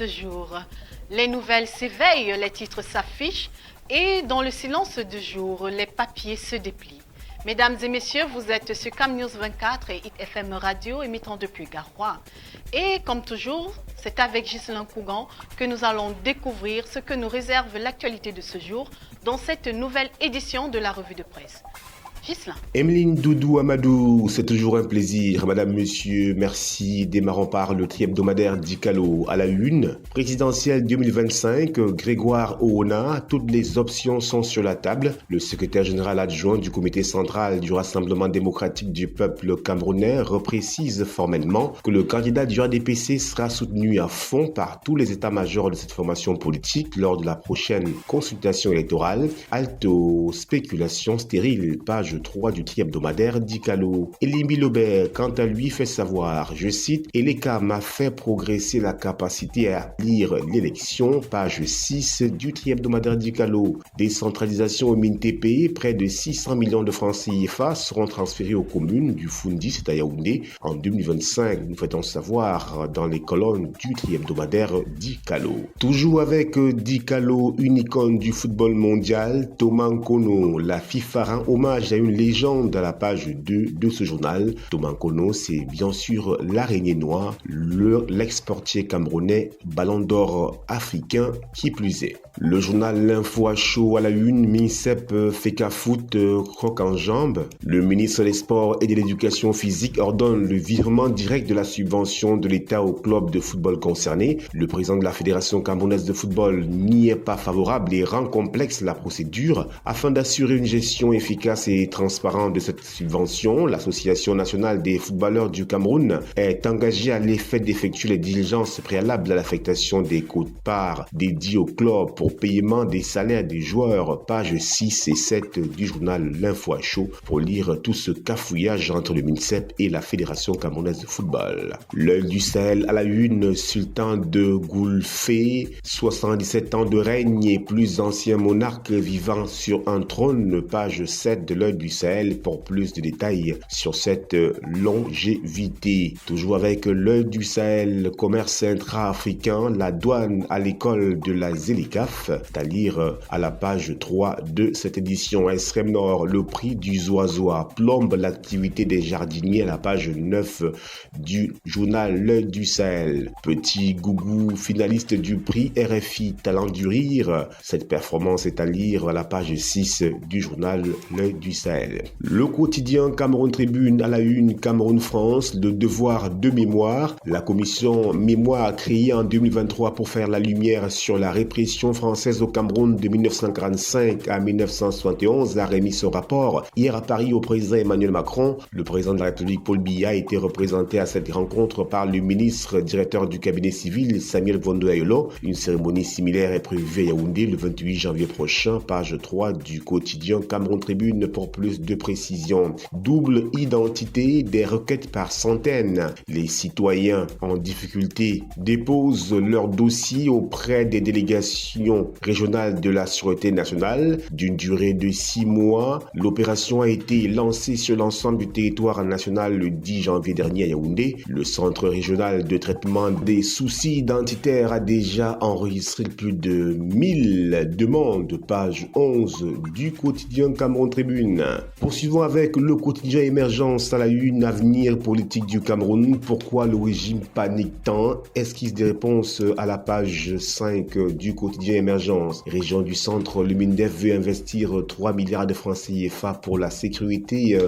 ce jour. Les nouvelles s'éveillent, les titres s'affichent et dans le silence du jour, les papiers se déplient. Mesdames et messieurs, vous êtes sur Cam News 24 et Hit FM Radio émettant depuis Garoua. Et comme toujours, c'est avec Ghislain Cougan que nous allons découvrir ce que nous réserve l'actualité de ce jour dans cette nouvelle édition de la revue de presse. Ghislain. Emeline Doudou Amadou, c'est toujours un plaisir. Madame, monsieur, merci. Démarrons par le tri-hebdomadaire d'Icalo à la une. Présidentielle 2025, Grégoire Oona, toutes les options sont sur la table. Le secrétaire général adjoint du comité central du Rassemblement démocratique du peuple camerounais reprécise formellement que le candidat du RDPC sera soutenu à fond par tous les états-majors de cette formation politique lors de la prochaine consultation électorale. Alto, spéculation stérile, page 3 du tri-hebdomadaire d'Icalo. Elimi Lobert, quant à lui, fait savoir, je cite, « Eleka m'a fait progresser la capacité à lire l'élection », page 6 du tri-hebdomadaire d'Icalo. Décentralisation au MINTP, près de 600 millions de francs CFA seront transférés aux communes du Fundi, c'est à Yaoundé, en 2025. Nous faisons savoir dans les colonnes du tri-hebdomadaire d'Icalo. Toujours avec d'Icalo, une icône du football mondial, Thomas Nkono, la FIFA rend hommage à une légende à la page 2 de ce journal. Thomas Nkono, c'est bien sûr l'araignée noire, l'ex-portier camerounais, ballon d'or africain qui plus est. Le journal L'Info à chaud à la une, MINSEP Feka Foot croque en jambe. Le ministre des Sports et de l'Éducation physique ordonne le virement direct de la subvention de l'État au club de football concerné. Le président de la Fédération camerounaise de football n'y est pas favorable et rend complexe la procédure. Afin d'assurer une gestion efficace et transparente de cette subvention, l'Association nationale des footballeurs du Cameroun est engagée à l'effet d'effectuer les diligences préalables à l'affectation des quotes-parts dédiées au club pour paiement des salaires des joueurs, pages 6 et 7 du journal L'Info à chaud, pour lire tout ce cafouillage entre le MINSEP et la Fédération camerounaise de football. L'œil du Sahel à la une, sultan de Goulfé, 77 ans de règne et plus ancien monarque vivant sur un trône, page 7 de l'œil du Sahel pour plus de détails sur cette longévité. Toujours avec l'œil du Sahel, commerce intra-africain, la douane à l'école de la Zélicaf, à lire à la page 3 de cette édition. Extrême Nord, le prix du zoazoa plombe l'activité des jardiniers à la page 9 du journal L'œil du Sahel. Petit Gougou, finaliste du prix RFI Talent du Rire. Cette performance est à lire à la page 6 du journal L'œil du Sahel. Le quotidien Cameroun Tribune à la une, Cameroun-France, le devoir de mémoire. La commission mémoire créée en 2023 pour faire la lumière sur la répression française au Cameroun de 1945 à 1971 a remis son rapport hier à Paris au président Emmanuel Macron. Le président de la République Paul Biya a été représenté à cette rencontre par le ministre directeur du cabinet civil Samuel Vondoayolo. Une cérémonie similaire est prévue à Yaoundé le 28 janvier prochain, page 3 du quotidien Cameroun Tribune pour plus de précision. Double identité, des requêtes par centaines. Les citoyens en difficulté déposent leur dossier auprès des délégations régionales de la Sûreté nationale d'une durée de 6 mois. L'opération a été lancée sur l'ensemble du territoire national le 10 janvier dernier à Yaoundé. Le centre régional de traitement des soucis identitaires a déjà enregistré plus de 1000 demandes, page 11 du quotidien Cameroun Tribune. Poursuivons avec le quotidien Émergence à la une, avenir politique du Cameroun. Pourquoi le régime panique tant? Esquisse des réponses à la page 5 du quotidien Émergence. Région du centre, le MINDEF veut investir 3 milliards de francs CFA pour la sécurité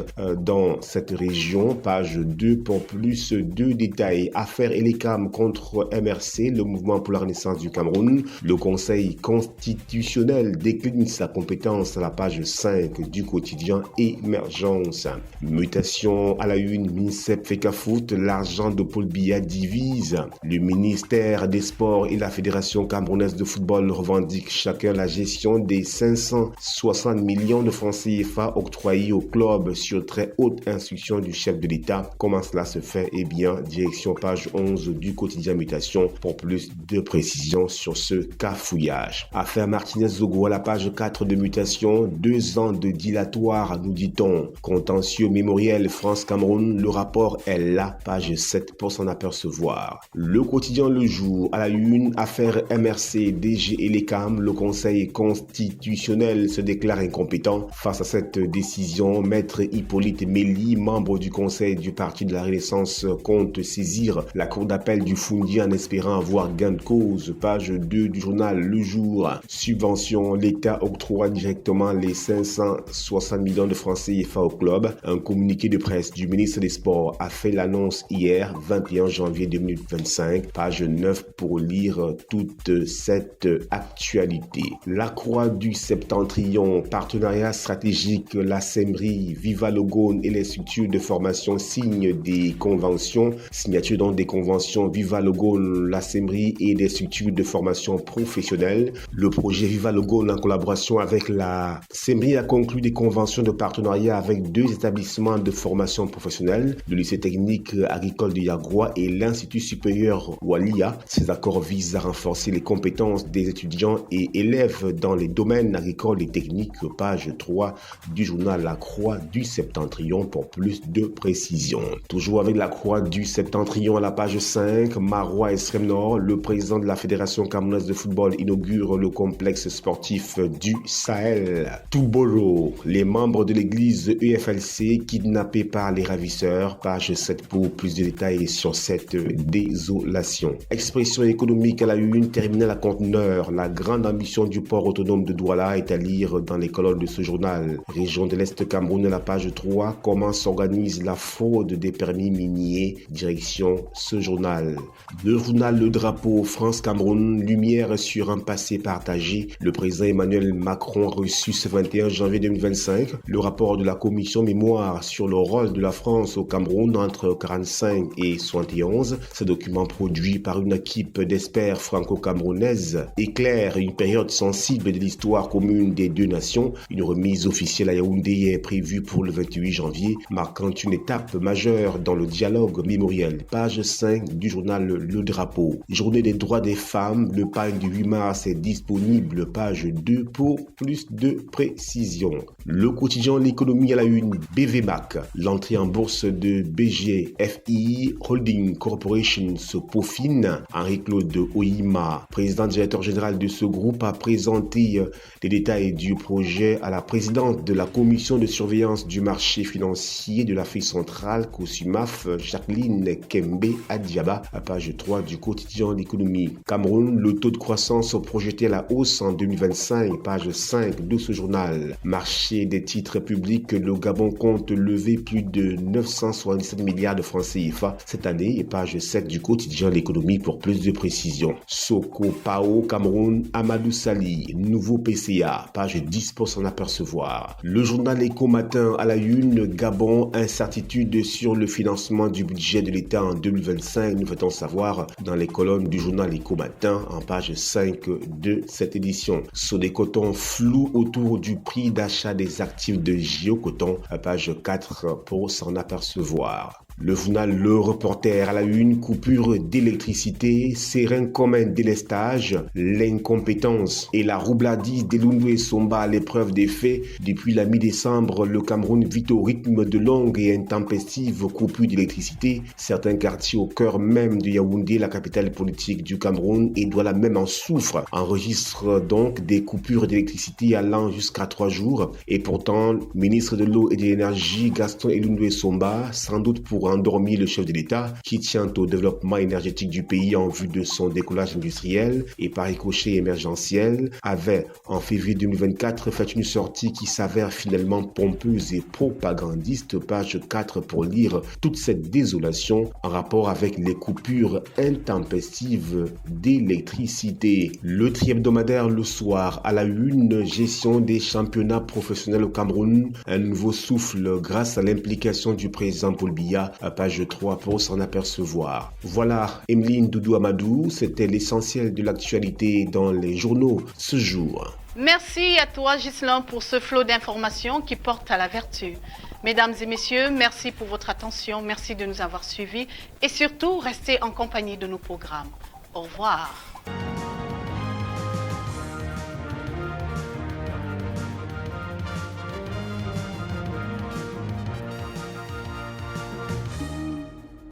dans cette région. Page 2 pour plus de détails. Affaire Elecam contre MRC, le mouvement pour la renaissance du Cameroun. Le Conseil constitutionnel décline sa compétence à la page 5 du quotidien Émergence. Mutation à la une, MINSEP Feka Foot, l'argent de Paul Biya divise. Le ministère des Sports et la Fédération camerounaise de football revendiquent chacun la gestion des 560 millions de francs CFA octroyés au club sur très haute instruction du chef de l'État. Comment cela se fait? Eh bien, direction page 11 du quotidien Mutation pour plus de précisions sur ce cafouillage. Affaire Martinez-Zogo à la page 4 de Mutation, 2 ans de dilatoire voir, nous dit-on. Contentieux mémoriel France-Cameroun, le rapport est là, page 7 pour s'en apercevoir. Le quotidien Le Jour, à la une, affaire MRC, DG et l'ECAM, le Conseil constitutionnel se déclare incompétent. Face à cette décision, Maître Hippolyte Méli, membre du Conseil du Parti de la Renaissance, compte saisir la Cour d'appel du Foundi en espérant avoir gain de cause. Page 2 du journal Le Jour. Subvention, l'État octroie directement les 560 millions de francs CFA au club. Un communiqué de presse du ministre des Sports a fait l'annonce hier, 21 janvier 2025. Page 9 pour lire toute cette actualité. La Croix du Septentrion, partenariat stratégique, la SEMRI, Viva le Gone et les structures de formation signent des conventions. Signature donc des conventions Viva le Gone, la SEMRI et des structures de formation professionnelle. Le projet Viva le Gone, en collaboration avec la SEMRI, a conclu des conventions de partenariat avec 2 établissements de formation professionnelle, le lycée technique agricole de Yagoua et l'Institut supérieur Walia. Ces accords visent à renforcer les compétences des étudiants et élèves dans les domaines agricoles et techniques. Page 3 du journal La Croix du Septentrion pour plus de précisions. Toujours avec La Croix du Septentrion à la page 5, Marois Extrême Nord, le président de la Fédération camerounaise de football inaugure le complexe sportif du Sahel. Toubolo, les membres de l'église EFLC kidnappés par les ravisseurs. Page 7 pour plus de détails sur cette désolation. Expression économique à la une, terminal à conteneur. La grande ambition du port autonome de Douala est à lire dans les colonnes de ce journal. Région de l'Est Cameroun à la page 3, comment s'organise la fraude des permis miniers. Direction ce journal. Le journal Le Drapeau, France-Cameroun, lumière sur un passé partagé. Le président Emmanuel Macron reçu ce 21 janvier 2025 le rapport de la commission mémoire sur le rôle de la France au Cameroun entre 1945 et 1971. Ce document produit par une équipe d'experts franco-camerounaises éclaire une période sensible de l'histoire commune des 2 nations. Une remise officielle à Yaoundé est prévue pour le 28 janvier, marquant une étape majeure dans le dialogue mémoriel. Page 5 du journal Le Drapeau. Journée des droits des femmes, le pain du 8 mars est disponible. Page 2 pour plus de précision. Le quotidien L'économie à la une, BVMAC. L'entrée en bourse de BGFI Holding Corporation se peaufine. Henri-Claude Oyima, président directeur général de ce groupe, a présenté les détails du projet à la présidente de la commission de surveillance du marché financier de l'Afrique centrale, COSUMAF, Jacqueline Kembe Adiaba, à page 3 du quotidien L'économie. Cameroun, le taux de croissance projeté à la hausse en 2025, page 5 de ce journal. Marché des titres publics, le Gabon compte lever plus de 977 milliards de francs CFA cette année, et page 7 du quotidien L'économie pour plus de précision. Soko Pao, Cameroun, Amadou Sali, nouveau PCA, page 10 pour s'en apercevoir. Le journal Éco Matin à la une, Gabon, incertitude sur le financement du budget de l'État en 2025, nous fait-on savoir dans les colonnes du journal Éco Matin en page 5 de cette édition. Sodecoton, flou autour du prix d'achat des actifs de Géocoton, à page 4 pour s'en apercevoir. Le journal Le Reporter à la une, coupure d'électricité, serein comme un délestage, l'incompétence et la roubladise d'Elundwe Somba à l'épreuve des faits. Depuis la mi-décembre, le Cameroun vit au rythme de longues et intempestives coupures d'électricité. Certains quartiers au cœur même de Yaoundé, la capitale politique du Cameroun, et Douala même en souffre, enregistrent donc des coupures d'électricité allant jusqu'à 3 jours. Et pourtant, le ministre de l'eau et de l'énergie, Gaston Elundwe Somba, sans doute pour endormir le chef de l'État, qui tient au développement énergétique du pays en vue de son décollage industriel et par ricochet émergentiel, avait en février 2024 fait une sortie qui s'avère finalement pompeuse et propagandiste. Page 4 pour lire toute cette désolation en rapport avec les coupures intempestives d'électricité. Le tri-hebdomadaire Le Soir à la une, gestion des championnats professionnels au Cameroun, un nouveau souffle grâce à l'implication du président Paul Biya, à page 3 pour s'en apercevoir. Voilà, Emeline Doudou Amadou, c'était l'essentiel de l'actualité dans les journaux ce jour. Merci à toi, Ghislain, pour ce flot d'informations qui porte à la vertu. Mesdames et messieurs, merci pour votre attention, merci de nous avoir suivis et surtout, restez en compagnie de nos programmes. Au revoir.